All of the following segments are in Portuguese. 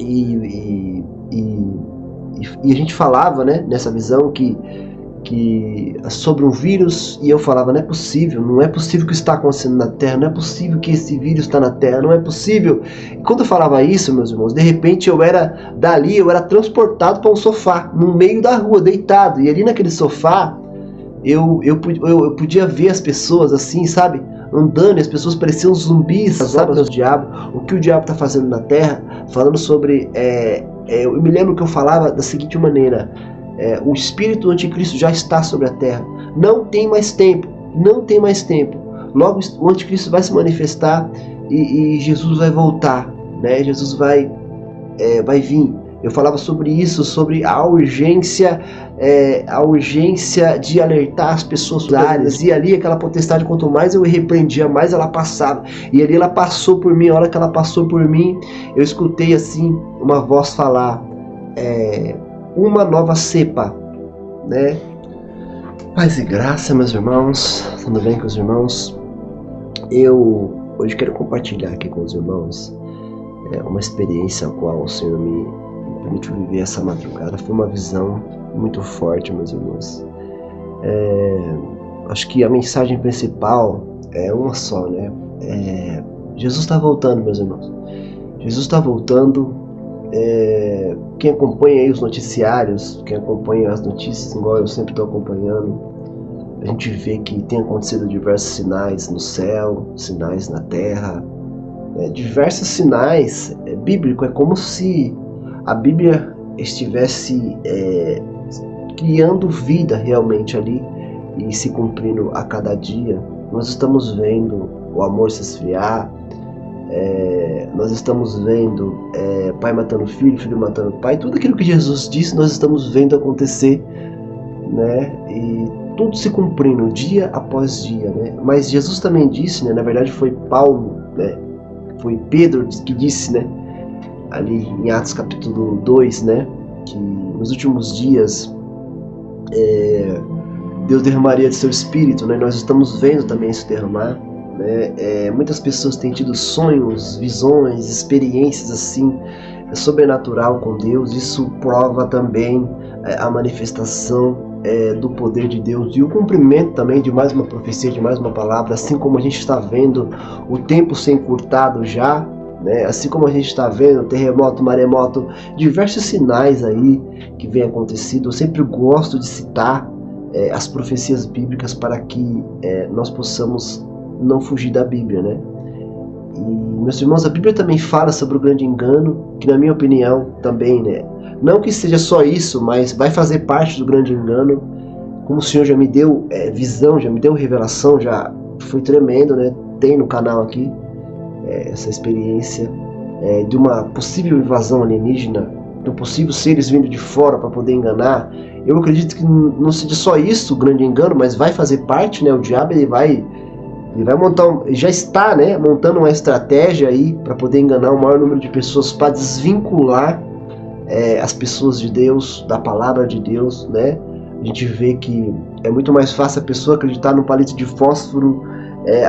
E a gente falava, né, nessa visão que sobre um vírus, e eu falava, não é possível que isso está acontecendo na Terra, não é possível que esse vírus está na Terra, não é possível. E quando eu falava isso, meus irmãos, de repente eu era transportado para um sofá, no meio da rua, deitado, e ali naquele sofá, eu podia ver as pessoas assim, sabe, andando, e as pessoas pareciam zumbis, sabe, o que o diabo está fazendo na Terra, falando sobre, eu me lembro que eu falava da seguinte maneira, o espírito do anticristo já está sobre a terra, não tem mais tempo, logo o anticristo vai se manifestar e Jesus vai voltar, né? Jesus vai vir. Eu falava sobre isso, sobre a urgência de alertar as pessoas áreas, e ali aquela potestade, quanto mais eu repreendia, mais ela passava, e ali ela passou por mim. A hora que ela passou por mim, eu escutei assim uma voz falar, uma nova cepa, né? Paz e graça, meus irmãos, tudo bem com os irmãos? Eu hoje quero compartilhar aqui com os irmãos uma experiência a qual o Senhor me permitiu viver essa madrugada. Foi uma visão muito forte, meus irmãos. Acho que a mensagem principal é uma só, né? Jesus está voltando, meus irmãos. Jesus está voltando. Quem acompanha aí os noticiários, quem acompanha as notícias, igual eu sempre estou acompanhando, a gente vê que tem acontecido diversos sinais no céu, sinais na terra, diversos sinais bíblicos. É como se a Bíblia estivesse criando vida realmente ali e se cumprindo a cada dia. Nós estamos vendo o amor se esfriar, nós estamos vendo pai matando filho, filho matando pai. Tudo aquilo que Jesus disse nós estamos vendo acontecer, né? E tudo se cumprindo dia após dia, né? Mas Jesus também disse, né? Na verdade foi Paulo, né? Foi Pedro que disse, né? Ali em Atos capítulo 2, né? Que nos últimos dias Deus derramaria de seu Espírito, né? Nós estamos vendo também isso derramar, né? Muitas pessoas têm tido sonhos, visões, experiências assim, sobrenatural com Deus. Isso prova também a manifestação do poder de Deus e o cumprimento também de mais uma profecia, de mais uma palavra, assim como a gente está vendo o tempo ser encurtado já, né? Assim como a gente está vendo terremoto, maremoto, diversos sinais aí que vem acontecendo. Eu sempre gosto de citar as profecias bíblicas para que nós possamos não fugir da Bíblia, né? E, meus irmãos, a Bíblia também fala sobre o grande engano, que na minha opinião também, né? Não que seja só isso, mas vai fazer parte do grande engano. Como o Senhor já me deu visão, já me deu revelação, já foi tremendo, né? Tem no canal aqui essa experiência de uma possível invasão alienígena, de um possível seres vindo de fora para poder enganar. Eu acredito que não seja só isso o grande engano, mas vai fazer parte, né? O diabo ele vai montar, já está, né, montando uma estratégia aí para poder enganar o maior número de pessoas, para desvincular as pessoas de Deus, da palavra de Deus, né? A gente vê que é muito mais fácil a pessoa acreditar no palito de fósforo,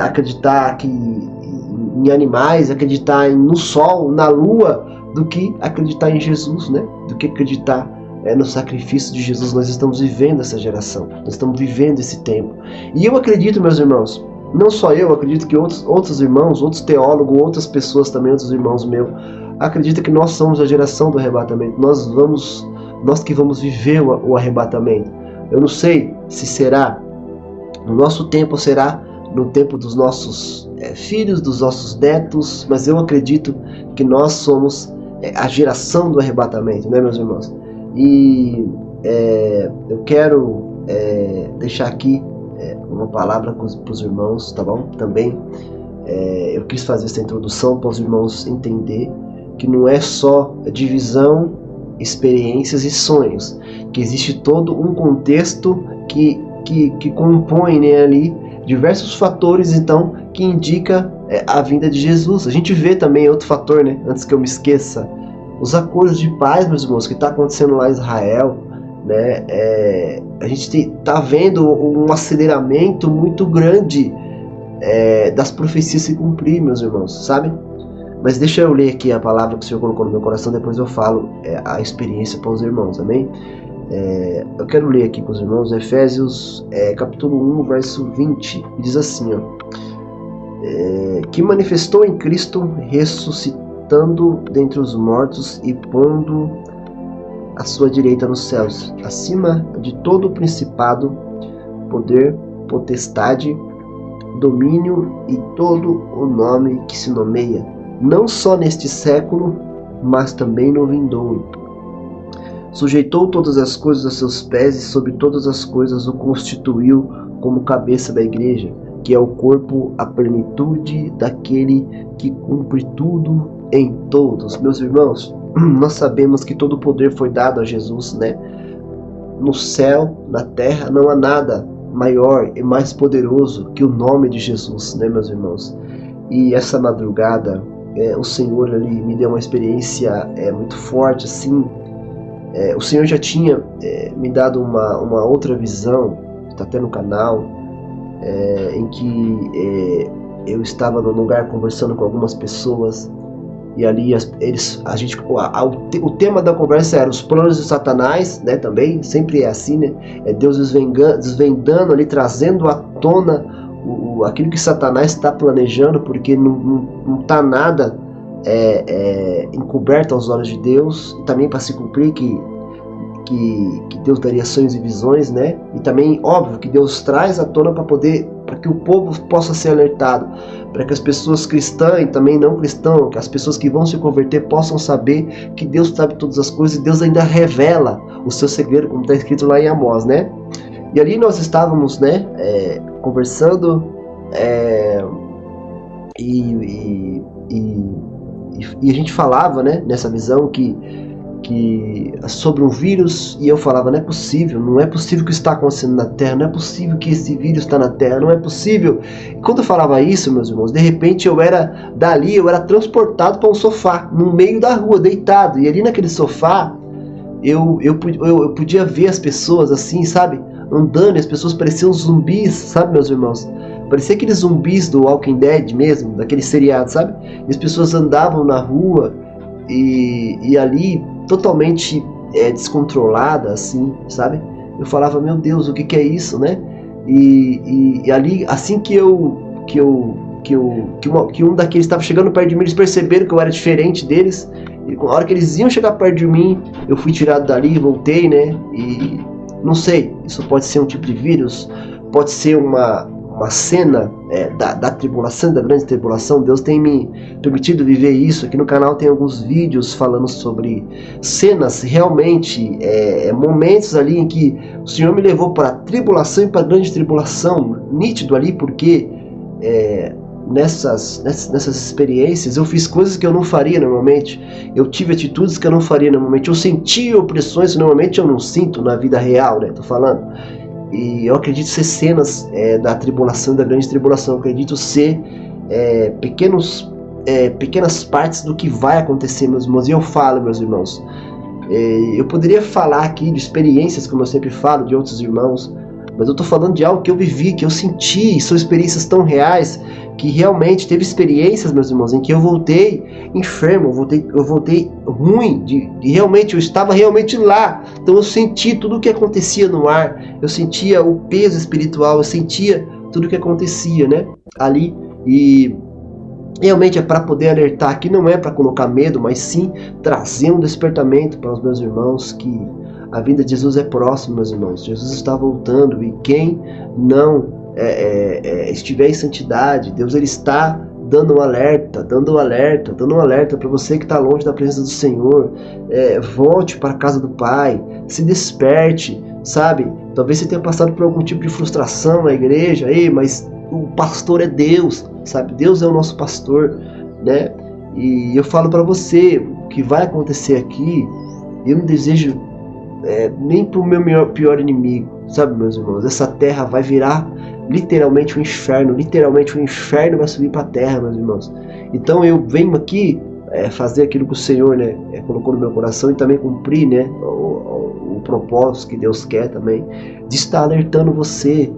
acreditar em animais, acreditar no sol, na lua, do que acreditar em Jesus, né? Do que acreditar no sacrifício de Jesus. Nós estamos vivendo essa geração, nós estamos vivendo esse tempo. E eu acredito, meus irmãos, não só eu, acredito que outros irmãos, outros teólogos, outras pessoas também, outros irmãos meus, acreditam que nós somos a geração do arrebatamento. Nós que vamos viver o arrebatamento. Eu não sei se será no nosso tempo ou será no tempo dos nossos filhos, dos nossos netos, mas eu acredito que nós somos a geração do arrebatamento, né, meus irmãos? E eu quero deixar aqui uma palavra para os irmãos, tá bom? Também eu quis fazer essa introdução para os irmãos entender que não é só divisão, experiências e sonhos, que existe todo um contexto que compõe, né, ali diversos fatores, então, que indica a vinda de Jesus. A gente vê também outro fator, né, antes que eu me esqueça, os acordos de paz, meus irmãos, que está acontecendo lá em Israel, né? A gente está vendo um aceleramento muito grande das profecias se cumprir, meus irmãos, sabe? Mas deixa eu ler aqui a palavra que o Senhor colocou no meu coração, depois eu falo a experiência para os irmãos, amém? Eu quero ler aqui com os irmãos Efésios capítulo 1, verso 20, que diz assim, ó, que manifestou em Cristo, ressuscitando dentre os mortos e pondo à sua direita nos céus, acima de todo o principado, poder, potestade, domínio e todo o nome que se nomeia, não só neste século, mas também no vindouro. Sujeitou todas as coisas a seus pés e sobre todas as coisas o constituiu como cabeça da igreja, que é o corpo, a plenitude daquele que cumpre tudo em todos. Meus irmãos, nós sabemos que todo o poder foi dado a Jesus, né? No céu, na terra, não há nada maior e mais poderoso que o nome de Jesus, né, meus irmãos? E essa madrugada, o Senhor ali me deu uma experiência muito forte, assim. O Senhor já tinha me dado uma outra visão, está até no canal, em que eu estava num lugar conversando com algumas pessoas, e ali o tema da conversa era os planos de Satanás, né, também, sempre é assim, né, Deus desvendando ali, trazendo à tona aquilo que Satanás está planejando, porque não está nada encoberto aos olhos de Deus, e também para se cumprir que Deus daria sonhos e visões, né? E também, óbvio, que Deus traz à tona para que o povo possa ser alertado, para que as pessoas cristãs e também não cristãs, que as pessoas que vão se converter possam saber que Deus sabe todas as coisas e Deus ainda revela o seu segredo, como está escrito lá em Amós, né? E ali nós estávamos, né, conversando e a gente falava, né, nessa visão que sobre um vírus, e eu falava, não é possível que isso está acontecendo na Terra, não é possível que esse vírus está na Terra, não é possível. E quando eu falava isso, meus irmãos, de repente eu era transportado para um sofá, no meio da rua, deitado, e ali naquele sofá, eu podia ver as pessoas assim, sabe, andando, e as pessoas pareciam zumbis, sabe, meus irmãos? Parecia aqueles zumbis do Walking Dead mesmo, daquele seriado, sabe? E as pessoas andavam na rua, e ali totalmente descontrolada, assim, sabe? Eu falava, meu Deus, o que é isso, né? E ali, assim que um daqueles estava chegando perto de mim, eles perceberam que eu era diferente deles, e na hora que eles iam chegar perto de mim, eu fui tirado dali, voltei, né? E não sei, isso pode ser um tipo de vírus, pode ser uma cena da tribulação, da grande tribulação. Deus tem me permitido viver isso. Aqui no canal tem alguns vídeos falando sobre cenas, realmente, momentos ali em que o Senhor me levou para a tribulação e para a grande tribulação, nítido ali, porque nessas experiências eu fiz coisas que eu não faria normalmente, eu tive atitudes que eu não faria normalmente, eu senti opressões que normalmente eu não sinto na vida real, né? Tô falando. E eu acredito ser cenas da tribulação e da grande tribulação. Eu acredito ser pequenas partes do que vai acontecer, meus irmãos. E eu falo, meus irmãos, eu poderia falar aqui de experiências, como eu sempre falo, de outros irmãos, mas eu estou falando de algo que eu vivi, que eu senti. São experiências tão reais, que realmente teve experiências, meus irmãos, em que eu voltei enfermo, eu voltei ruim, realmente, eu estava realmente lá. Então eu senti tudo o que acontecia no ar, eu sentia o peso espiritual, eu sentia tudo o que acontecia, né, ali. E realmente é para poder alertar, aqui não é para colocar medo, mas sim trazer um despertamento para os meus irmãos, que a vinda de Jesus é próxima, meus irmãos. Jesus está voltando, e quem não estiver em santidade, Deus ele está dando um alerta para você que está longe da presença do Senhor. Volte para a casa do Pai, se desperte, sabe? Talvez você tenha passado por algum tipo de frustração na igreja, mas o pastor é Deus, sabe? Deus é o nosso pastor, né? E eu falo para você, o que vai acontecer aqui, eu não desejo nem para o meu pior inimigo, sabe, meus irmãos? Essa terra vai virar literalmente um inferno vai subir para a terra, meus irmãos. Então eu venho aqui fazer aquilo que o Senhor, né, colocou no meu coração, e também cumprir, né, o propósito que Deus quer também, de estar alertando você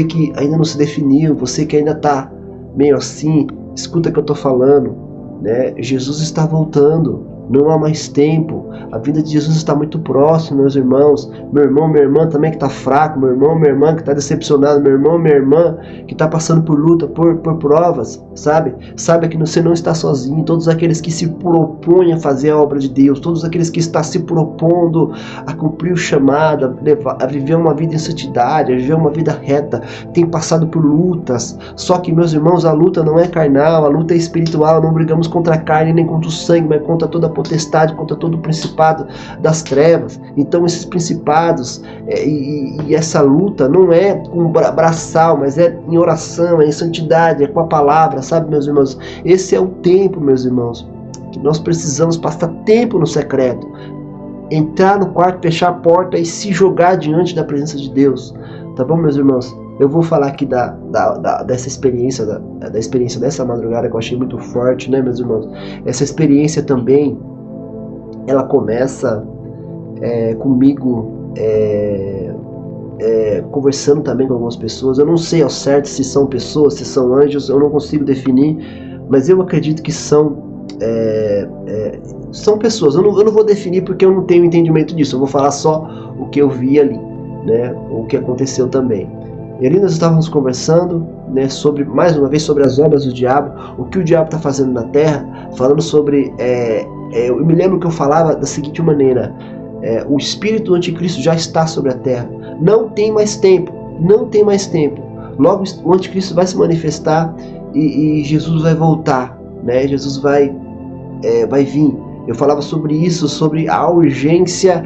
que ainda não se definiu, você que ainda está meio assim, escuta o que eu estou falando. né? Jesus está voltando. Não há mais tempo. A vida de Jesus está muito próxima, meus irmãos. Meu irmão, minha irmã também que está fraco. Meu irmão, minha irmã que está decepcionado. Meu irmão, minha irmã que está passando por luta, por provas, sabe? Saiba que você não está sozinho. Todos aqueles que se propõem a fazer a obra de Deus, todos aqueles que estão se propondo a cumprir o chamado, a viver uma vida em santidade, a viver uma vida reta, têm passado por lutas. Só que, meus irmãos, a luta não é carnal, a luta é espiritual. Não brigamos contra a carne nem contra o sangue, mas contra toda a potestade, contra todo o principado das trevas. Então esses principados e essa luta não é com braçal, mas é em oração, é em santidade, é com a palavra, sabe, meus irmãos? Esse é o tempo, meus irmãos, que nós precisamos passar tempo no secreto, entrar no quarto, fechar a porta e se jogar diante da presença de Deus, tá bom, meus irmãos? Eu vou falar aqui dessa experiência, da experiência dessa madrugada que eu achei muito forte, né, meus irmãos? Essa experiência também, ela começa comigo conversando também com algumas pessoas. Eu não sei ao certo se são pessoas, se são anjos, eu não consigo definir, mas eu acredito que são pessoas. Eu não vou definir porque eu não tenho entendimento disso, eu vou falar só o que eu vi ali, né, o que aconteceu também. E ali nós estávamos conversando, né, mais uma vez sobre as obras do diabo, o que o diabo está fazendo na terra, falando sobre... eu me lembro que eu falava da seguinte maneira: o espírito do anticristo já está sobre a terra, não tem mais tempo, logo o anticristo vai se manifestar e Jesus vai voltar, né? Jesus vai vir. Eu falava sobre isso, sobre a urgência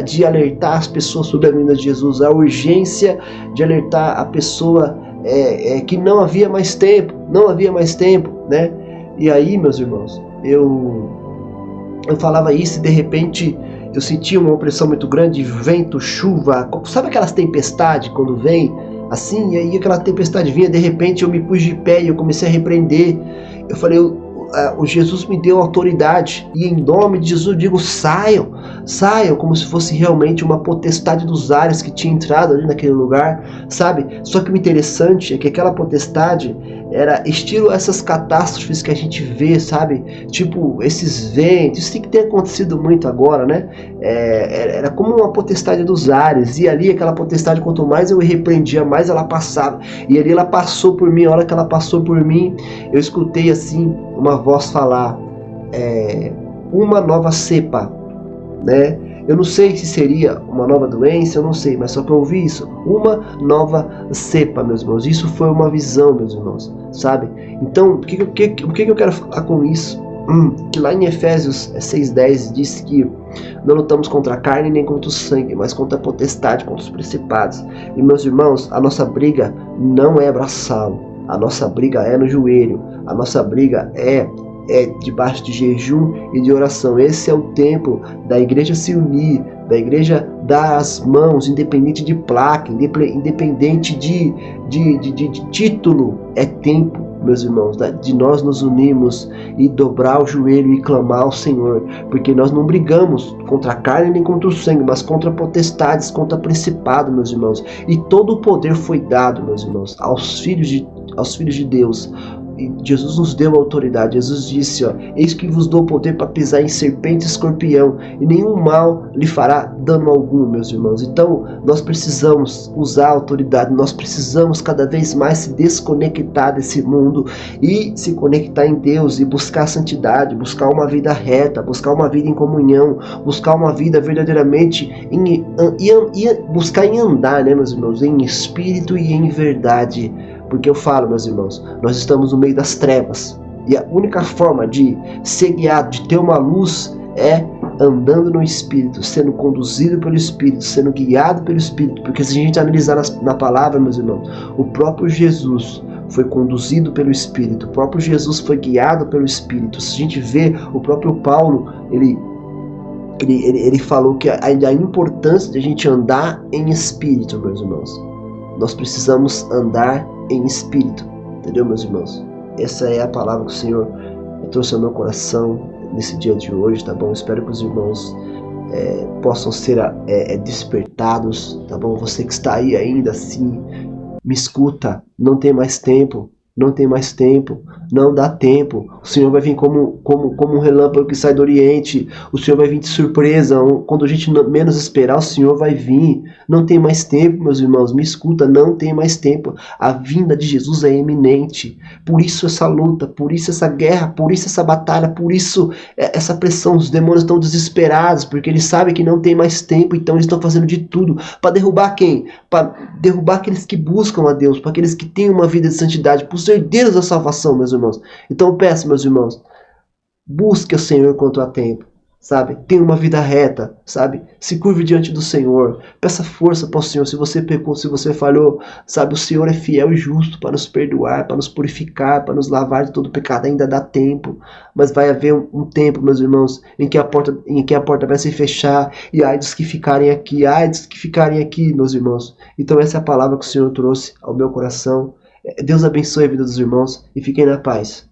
de alertar as pessoas sobre a vinda de Jesus, a urgência de alertar a pessoa que não havia mais tempo, né? E aí, meus irmãos, eu falava isso e de repente eu sentia uma opressão muito grande, vento, chuva, sabe aquelas tempestades quando vem assim? E aí aquela tempestade vinha, de repente eu me pus de pé e eu comecei a repreender. Eu falei, o Jesus me deu autoridade e em nome de Jesus eu digo, saiam, como se fosse realmente uma potestade dos ares que tinha entrado ali naquele lugar, sabe? Só que o interessante é que aquela potestade era estilo essas catástrofes que a gente vê, sabe? Tipo, esses ventos, isso tem que ter acontecido muito agora, né? Era como uma potestade dos ares, e ali aquela potestade, quanto mais eu repreendia, mais ela passava, e ali ela passou por mim. A hora que ela passou por mim, eu escutei assim uma voz falar, uma nova cepa, né? Eu não sei se seria uma nova doença, eu não sei, mas só que eu ouvi isso, uma nova cepa, meus irmãos. Isso foi uma visão, meus irmãos, sabe? Então, o que eu quero falar com isso? Que lá em Efésios 6,10 diz que não lutamos contra a carne nem contra o sangue, mas contra a potestade, contra os principados. E, meus irmãos, a nossa briga não é braçal, a nossa briga é no joelho, a nossa briga é debaixo de jejum e de oração. Esse é o tempo da igreja se unir, da igreja dar as mãos, independente de placa, independente de título. É tempo, meus irmãos, de nós nos unirmos e dobrar o joelho e clamar ao Senhor, porque nós não brigamos contra a carne nem contra o sangue, mas contra potestades, contra principado, meus irmãos. E todo o poder foi dado, meus irmãos, aos filhos de Deus. E Jesus nos deu autoridade. Jesus disse, eis que vos dou poder para pisar em serpente e escorpião, e nenhum mal lhe fará dano algum, meus irmãos. Então nós precisamos usar a autoridade, nós precisamos cada vez mais se desconectar desse mundo e se conectar em Deus e buscar a santidade, buscar uma vida reta, buscar uma vida em comunhão, buscar uma vida verdadeiramente buscar em andar, né, meus irmãos, em espírito e em verdade. Porque eu falo, meus irmãos, nós estamos no meio das trevas, e a única forma de ser guiado, de ter uma luz, é andando no Espírito, sendo conduzido pelo Espírito, sendo guiado pelo Espírito. Porque se a gente analisar na palavra, meus irmãos, o próprio Jesus foi conduzido pelo Espírito, o próprio Jesus foi guiado pelo Espírito. Se a gente vê o próprio Paulo, ele falou que a importância de a gente andar em Espírito, meus irmãos. Nós precisamos andar em Espírito, entendeu, meus irmãos? Essa é a palavra que o Senhor trouxe ao meu coração nesse dia de hoje, tá bom? Espero que os irmãos possam ser despertados, tá bom? Você que está aí ainda assim, me escuta, não tem mais tempo, Não tem mais tempo, não dá tempo. O Senhor vai vir como um relâmpago que sai do Oriente. O Senhor vai vir de surpresa. Quando a gente menos esperar, o Senhor vai vir. Não tem mais tempo, meus irmãos. Me escuta, não tem mais tempo. A vinda de Jesus é iminente. Por isso essa luta, por isso essa guerra, por isso essa batalha, por isso essa pressão. Os demônios estão desesperados, porque eles sabem que não tem mais tempo. Então eles estão fazendo de tudo para derrubar quem? Para derrubar aqueles que buscam a Deus, para aqueles que têm uma vida de santidade, para os herdeiros da salvação, meus irmãos. Então eu peço, meus irmãos, busque o Senhor enquanto há tempo, sabe? Tenha uma vida reta, sabe? Se curve diante do Senhor, peça força para o Senhor. Se você pecou, se você falhou, sabe? O Senhor é fiel e justo para nos perdoar, para nos purificar, para nos lavar de todo pecado. Ainda dá tempo, mas vai haver um tempo, meus irmãos, em que a porta vai se fechar, e ai dos que ficarem aqui, ai dos que ficarem aqui, meus irmãos. Então essa é a palavra que o Senhor trouxe ao meu coração. Deus abençoe a vida dos irmãos e fiquem na paz.